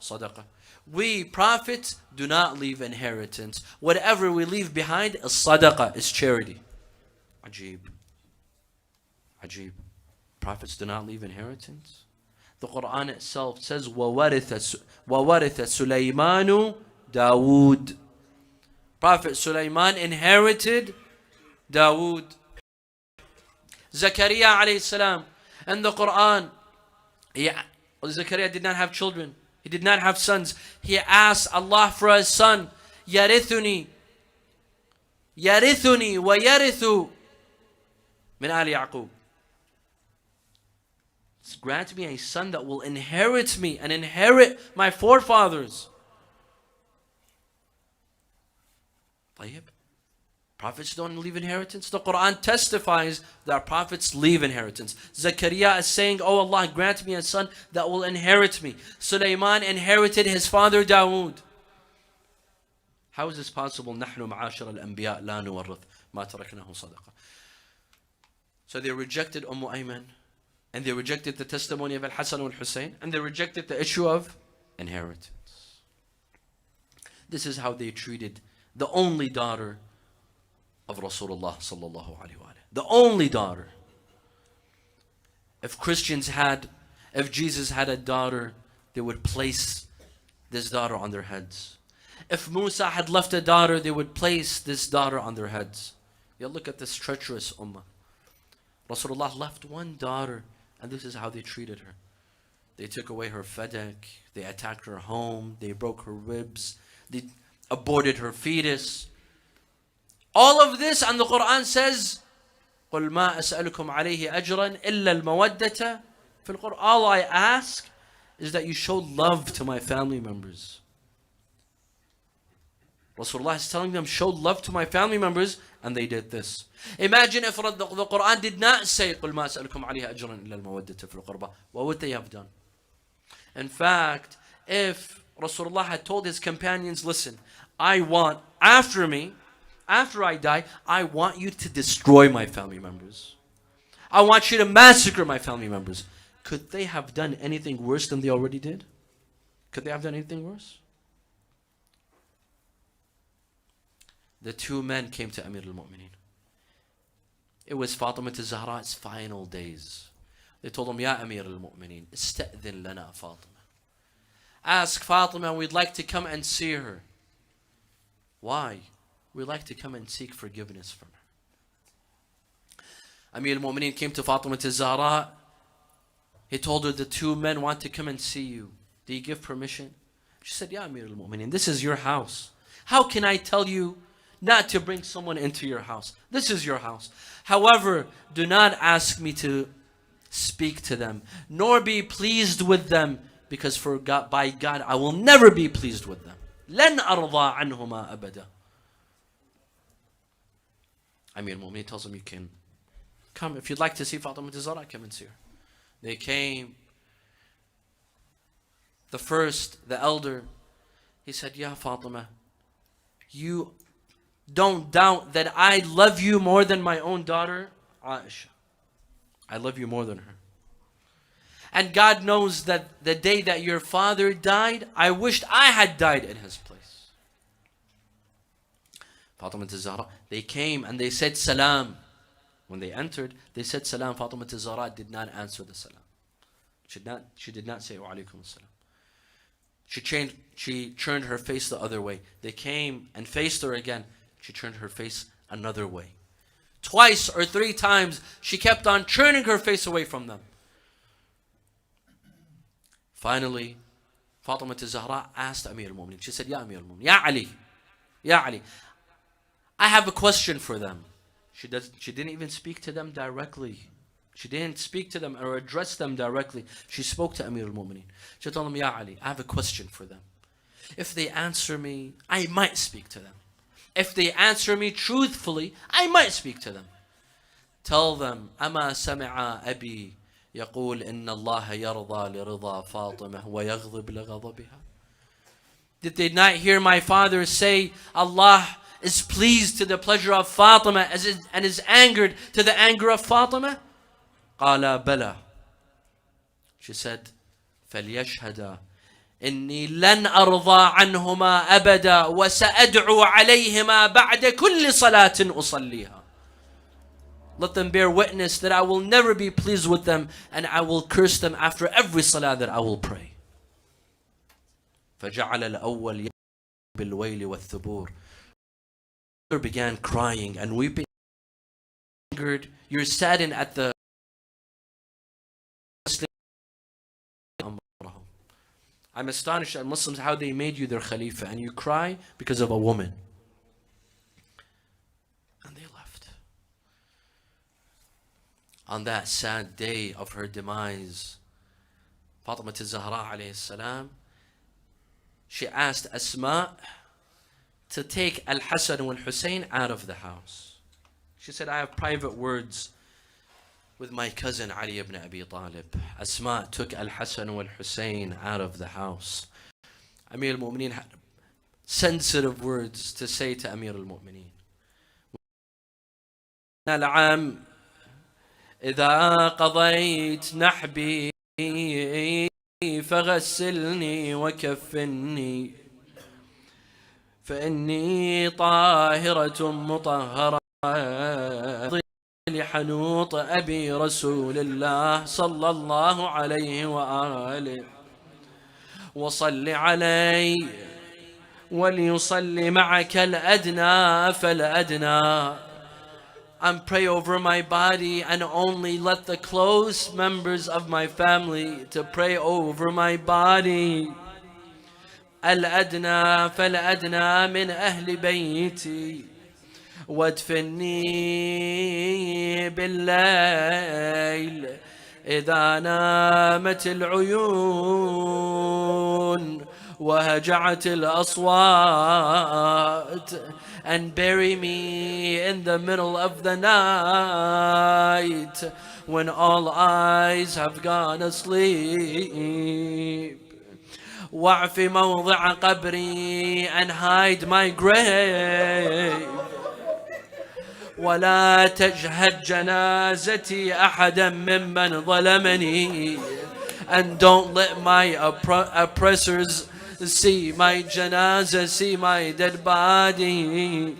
Speaker 1: صدقة. We prophets do not leave inheritance. Whatever we leave behind is sadaqah, is charity. Ajib. Prophets do not leave inheritance. The Quran itself says, وَوَرِثَ سُلَيْمَانُ دَاوُودَ. Prophet Sulaiman inherited Dawood. Zakaria alayhi salam. And the Quran, Zakaria did not have children. He did not have sons. He asked Allah for a son. يَرِثُنِي وَيَرِثُ مِنْ آلِ يَعْقُوب. Grant me a son that will inherit me and inherit my forefathers. Prophets don't leave inheritance. The Quran testifies that prophets leave inheritance. Zakaria is saying, oh Allah, grant me a son that will inherit me. Sulaiman inherited his father Dawood. How is this possible? نحن معاشر الأنبياء لا نورث ما تركناه صدقة. So they rejected Ayman, and they rejected the testimony of Al-Hasan wal-Hussein, and they rejected the issue of inheritance. This is how they treated the only daughter of Rasulullah sallallahu alaihi wasallam. The only daughter. If Jesus had a daughter, they would place this daughter on their heads. If Musa had left a daughter, they would place this daughter on their heads. You look at this treacherous ummah. Rasulullah left one daughter, and this is how they treated her. They took away her fadak, they attacked her home, they broke her ribs, they aborted her fetus. All of this, and the Quran says, قُلْ مَا أَسْأَلُكُمْ عَلَيْهِ أَجْرًا إِلَّا الْمَوَدَّةَ فِي الْقُرْآنِ. All I ask is that you show love to my family members. Rasulullah is telling them, show love to my family members, and they did this. Imagine if the Quran did not say, قُلْ مَا أَسْأَلُكُمْ عَلَيْهِ أَجْرًا إِلَّا الْمَوَدَّةَ فِي الْقُرْبَى. What would they have done? In fact, if Rasulullah had told his companions, listen, I want, after I die, I want you to destroy my family members. I want you to massacre my family members. Could they have done anything worse than they already did? Could they have done anything worse? The 2 men came to Amir al-Mu'mineen. It was Fatima Zahra's final days. They told him, Ya Amir al-Mu'mineen, ista'dhin lana Fatima. Ask Fatima, we'd like to come and see her. Why? We'd like to come and seek forgiveness from her. Amir al-Mu'mineen came to Fatima Zahra. He told her, the 2 men want to come and see you. Do you give permission? She said, Ya Amir al-Mu'mineen, this is your house. How can I tell you not to bring someone into your house? This is your house. However, do not ask me to speak to them, nor be pleased with them, because by God, I will never be pleased with them. لن أرضى عنهما أبدا. Amir al-Mu'mineen tells him, you can come. If you'd like to see Fatima Zahra, come and see her. They came. The first, the elder, he said, Ya Fatima, you don't doubt that I love you more than my own daughter, Aisha. I love you more than her. And God knows that the day that your father died, I wished I had died in his place. Fatima Zahra, they came and they said salam. When they entered, they said salam. Fatima Zahra did not answer the salam. She did not say wa alaikum salam. She turned her face the other way. They came and faced her again. She turned her face another way. Twice or three times, she kept on turning her face away from them. Finally, Fatima Zahra asked Amir al-Mu'mineen. She said, Ya Amir al-Mu'mineen, Ya Ali, I have a question for them. She didn't even speak to them directly. She didn't speak to them or address them directly. She spoke to Amir al-Mu'mineen. She told him, Ya Ali, I have a question for them. If they answer me, I might speak to them. If they answer me truthfully, I might speak to them. Tell them, أما سمع أبي يقول إن الله يرضى لرضا فاطمة ويغضب لغضبها. Did they not hear my father say, Allah is pleased to the pleasure of Fatima and is angered to the anger of Fatima? قال بلى. She said, فليشهدا إني لن أرضى عنهما أبدا وسأدعو عليهما بعد كل صلاة أصليها. Let them bear witness that I will never be pleased with them, and I will curse them after every salah that I will pray. فجعل الأول بالويل والثبور. Began crying and weeping. You're saddened at the I'm astonished at Muslims how they made you their Khalifa, and you cry because of a woman. And they left. On that sad day of her demise, Fatima Zahra alayhi salam, she asked Asma to take Al-Hasan and Al-Hussein out of the house. She said, I have private words with my cousin Ali ibn Abi Talib. Asma took Al-Hasan and Al-Hussein out of the house. Amir al-Mu'mineen had sensitive words to say to Amir al-Mu'mineen. العام إذا قضيت نحبي فغسلني وكفني فإني طاهرة مطهرة لحنوط أبي رسول الله صلى الله عليه وآله وصل علي وليصلي معك الأدنى فالأدنى. And pray over my body, and only let the close members of my family to pray over my body. الأدنى فالأدنى من أهل بيتي وادفني بالليل إذا نامت العيون وهجعت الأصوات, and bury me in the middle of the night when all eyes have gone asleep. وَعْفِ مَوْضِعَ قَبْرِي, and hide my grave. وَلَا تَجْهَدْ جَنَازَتِي أَحَدًا مِمَّنْ ظَلَمَنِي, and don't let my oppressors see my janazah, see my dead body.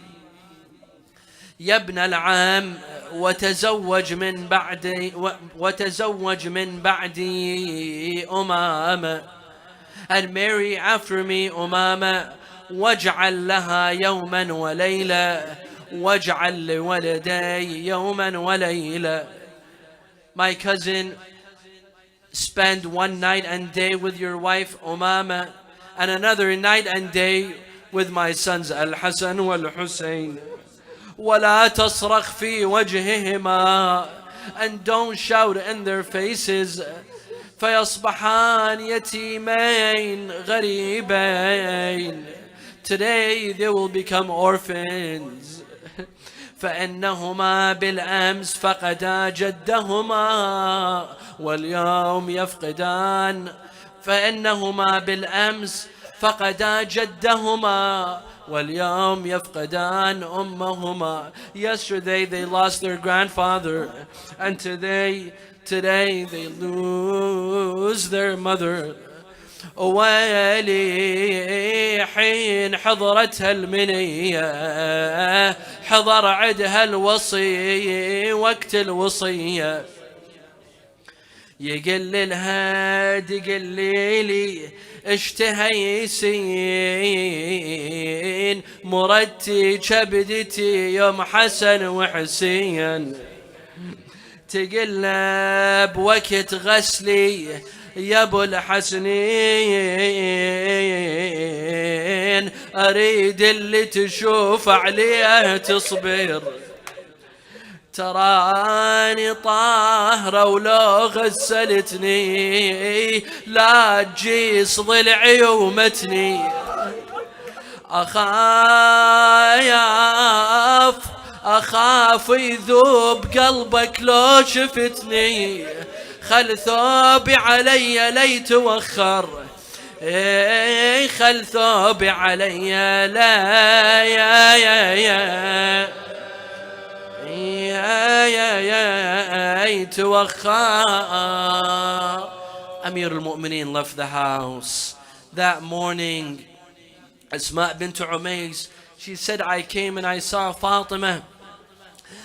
Speaker 1: يا ابن العام وتزوج من بعدي أمامة, and marry after me Umama. واجعل لها يوما وليلة واجعل لولدي يوما وليلة. My cousin, spend one night and day with your wife Umama, and another night and day with my sons Al-Hasan wal-Hussein. وَلَا تَصْرَخْ فِي وَجْهِهِمَا, and don't shout in their faces. فَيَصْبَحَانِ يَتِيمَيْنِ غَرِيبَيْنِ, today they will become orphans. فإنهما بالأمس فقدا جدهما واليوم يفقدان. فإنهما بالأمس فقدا جدهما واليوم يفقدان أمهما. Yesterday they lost their grandfather, and today they lose their mother. ويلي حين حضرتها المنية حضر عدها الوصي وقت الوصية، يقل تقلي لي اشتهيسين مرتي كبدتي يوم حسن وحسين، تقلب وقت غسلي يا ابو الحسنين، اريد اللي تشوف عليها تصبر، تراني طاهرة ولو غسلتني لا تجيس ضلعي ومتني، أخاف يذوب قلبك لو شفتني، خل ثوبي علي لي توخر، خل ثوبي علي لا يا توخر. Amir al-Mu'mineen left the house. That morning, Asma bint Umays, she said, I came and I saw Fatima.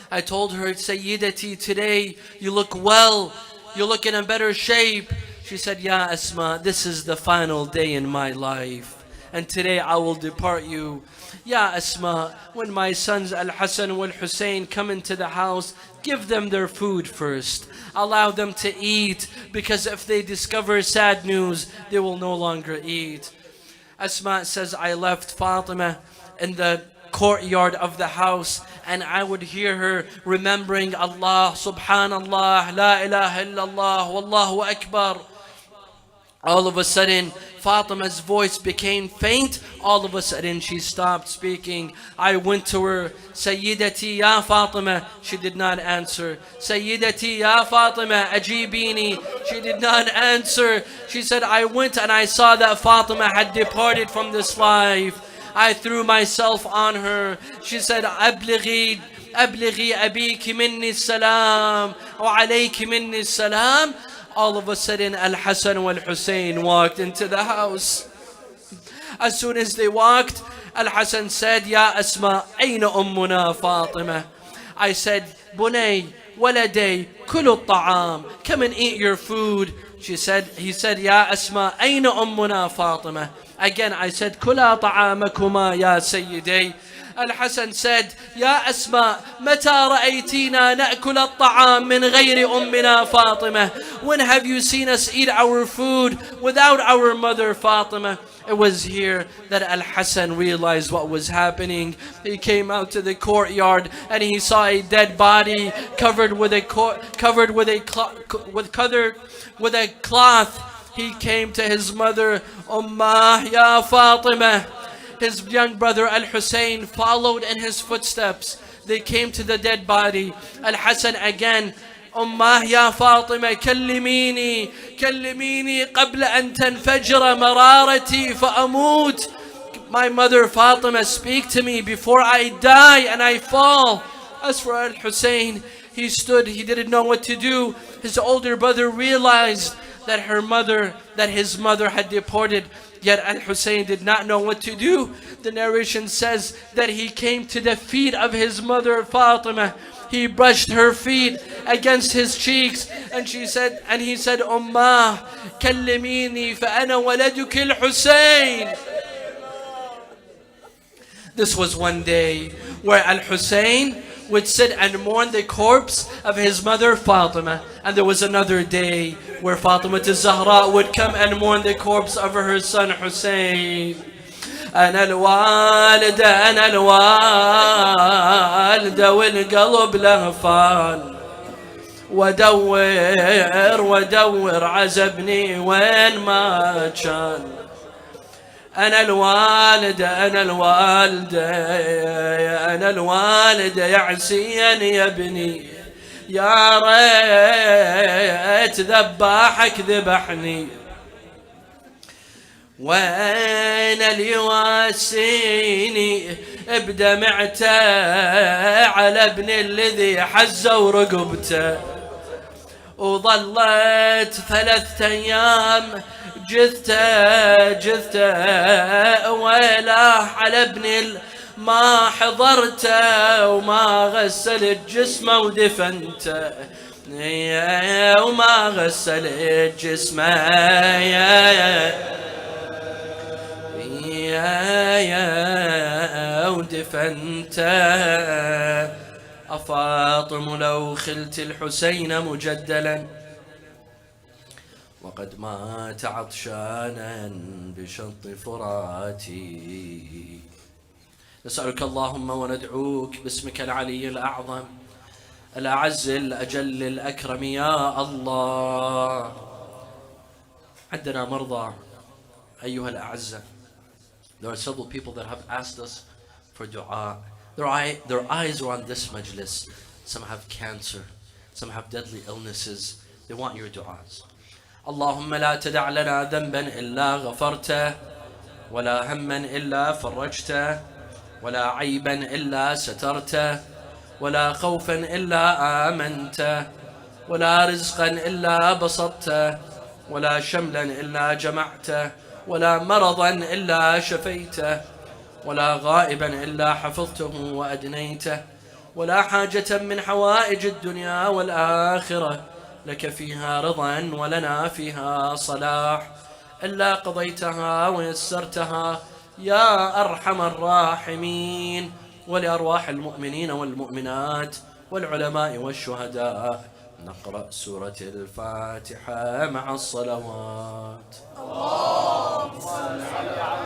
Speaker 1: I told her, Sayyidati, today you look well. You look in a better shape. She said, Ya Asma, this is the final day in my life, and today I will depart you. Ya Asma, when my sons Al-Hassan and Al-Hussein come into the house, give them their food first. Allow them to eat, because if they discover sad news, they will no longer eat. Asma says, I left Fatima in the courtyard of the house, and I would hear her remembering Allah, Subhanallah, La ilaha illallah, Wallahu Akbar. All of a sudden, Fatima's voice became faint. All of a sudden, she stopped speaking. I went to her, Sayyidati ya Fatima. She did not answer. Sayyidati ya Fatima, ajibini. She did not answer. She said, I went and I saw that Fatima had departed from this life. I threw myself on her. She said, أبلغي أبيك مني السلام وعليك مني السلام. All of a sudden, Al-Hassan and Al-Hussein walked into the house. As soon as they walked, Al-Hassan said, Ya Asma, أين أمنا فاطمة? I said, Bunay, waladay, kulu ta'am. Come and eat your food. He said, Ya Asma, أين أمنا فاطمة? Again, I said, Kula ta'amakuma ya Sayyiday. Al-Hassan said, Ya Asma, متى رأيتينا نأكل الطعام من غير أمنا فاطمة? When have you seen us eat our food without our mother Fatima? It was here that Al-Hassan realized what was happening. He came out to the courtyard and he saw a dead body covered with a cloth. He came to his mother, Ummah ya Fatima. His young brother Al-Hussein followed in his footsteps. They came to the dead body. Al-Hassan again, Ummah ya Fatima, كلميني قبل أن تنفجر مرارتي فأموت. My mother Fatima, speak to me before I die and I fall. As for Al-Hussein, he stood, he didn't know what to do. His older brother realized that his mother had departed. Yet Al-Hussein did not know what to do. The narration says that he came to the feet of his mother Fatima. He brushed her feet against his cheeks, and he said, Ummah, kallimini fa ana waladuk al-Hussein. This was one day where Al-Hussein would sit and mourn the corpse of his mother Fatima. And there was another day where Fatima Zahra would come and mourn the corpse of her son Hussein. أنا الوالدة والقلب لهفان ودور عزبني وين ما كان. أنا الوالدة يا حسين يا ابني، يا ريت ذباحك ذبحني. وين اللي يواسيني بدمعته على ابن الذي حزه ورقبته. وظلت 3 أيام جثته ويلاه على ابن ما حضرته وما غسلت جسمه ودفنته وما غسلت جسمه ودفنته. أفاطم لو خلت الحسين مجدلا وقد مات عطشانا بشط فراتي. نسألك اللهم وندعوك باسمك العلي الأعظم الأعز الأجل الأكرم يا الله. عندنا مرضى أيها الأعزة. There are several people that have asked us for dua. Their eyes are on this majlis. Some have cancer, some have deadly illnesses. They want your du'as. اللهم لا تدع لنا ذنبا إلا غفرته ولا هما إلا فرجته ولا عيبا إلا سترته ولا خوفا إلا آمنته ولا رزقا إلا بسطته ولا شملا إلا جمعته ولا مرضا إلا شفيته ولا غائبا إلا حفظته وأدنيته ولا حاجة من حوائج الدنيا والآخرة لك فيها رضا ولنا فيها صلاح إلا قضيتها ويسرتها يا أرحم الراحمين. ولأرواح المؤمنين والمؤمنات والعلماء والشهداء نقرأ سورة الفاتحة مع الصلوات. اللهم صل على